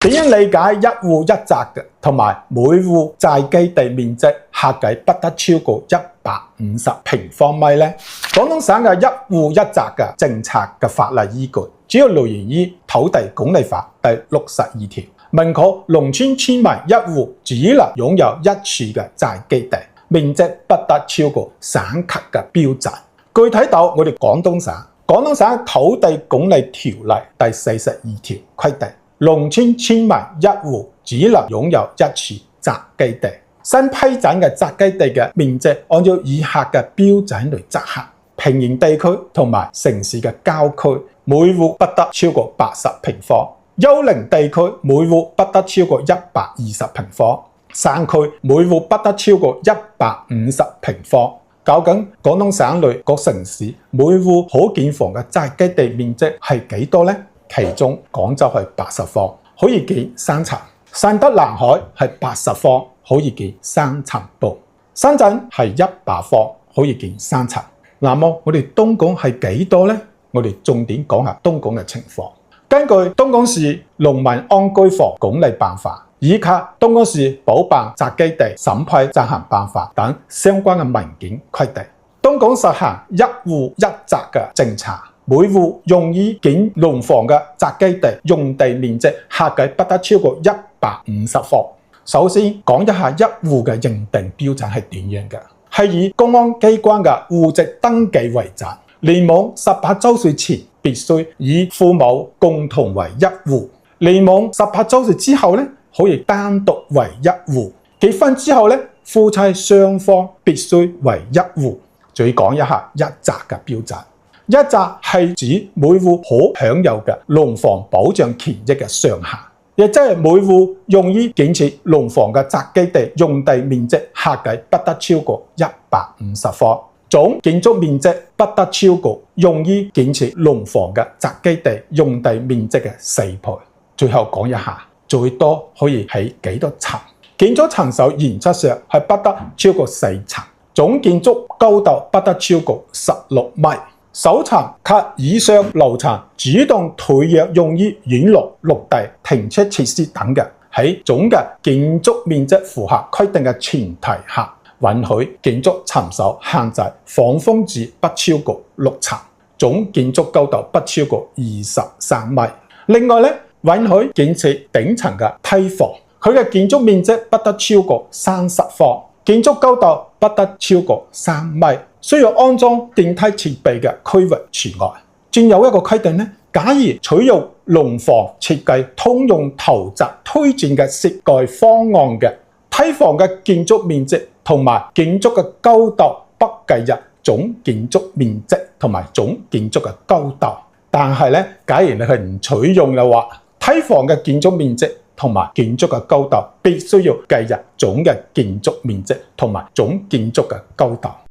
點樣理解一戶一宅嘅，同埋每戶宅基地面積合計不得超過150平方米呢？廣東省嘅一戶一宅嘅政策嘅法例依據，主要來源於土地管理法第62條，明確農村村民一戶只能擁有一處嘅宅基地，面積不得超過省級嘅標準。具體到我哋廣東省土地管理條例第42條規定，農村村民一戶只能擁有一處宅基地。新批准嘅宅基地嘅面積按照以下嘅標準嚟執行：平原地區同埋城市嘅郊區，每戶不得超過80平方；丘陵地區每戶不得超過120平方；山區每戶不得超過150平方。究竟廣東省內各城市每戶可建房嘅宅基地面積係幾多呢？其中廣州係80方，可以建3層；順德南海係80方，可以建3層半；深圳係100方，可以建3層。那麼我哋東莞係幾多呢？我哋重點講下東莞嘅情況。根據《東莞市農民安居房管理辦法》以及《東莞市補辦宅基地審批執行辦法》等相關嘅文件規定，東莞實行一戶一宅嘅政策。每戶用於建農房嘅宅基地用地面積合計不得超過150方。首先講一下一戶嘅認定標準係點樣嘅，係以公安機關嘅戶籍登記為準，年滿18周歲前必須與父母共同為一戶，年滿18周歲之後呢，可以單獨為一戶，結婚之後呢，夫妻雙方必須為一戶。再講一下一宅嘅標準。一宅係指每戶可享有嘅農房保障權益嘅上限，亦即係每戶用於建設農房嘅宅基地用地面積合計不得超過150方，總建築面積不得超過用於建設農房嘅宅基地用地面積嘅4倍。最後講一下，最多可以起幾多層？建築層數原則上係不得超過4層，總建築高度不得超過16米。首層及以上樓層主動退約用於院落、綠地、停車設施等嘅，喺總嘅建築面積符合規定嘅前提下，允許建築層數限制防風值不超過6層，總建築高度不超過23米。另外咧，允許建設頂層嘅梯房，佢嘅建築面積不得超過30方，建築高度不得超過3米。需要安裝電梯設備嘅區域除外。仲有一個規定呢，假如採用農房設計通用圖則推薦嘅設計方案嘅梯房嘅建築面積同埋建築嘅高度不計入總建築面積同埋總建築嘅高度。但係咧，假如你係唔採用嘅話，梯房嘅建築面積同埋建築嘅高度必須要計入總嘅建築面積同埋總建築嘅高度。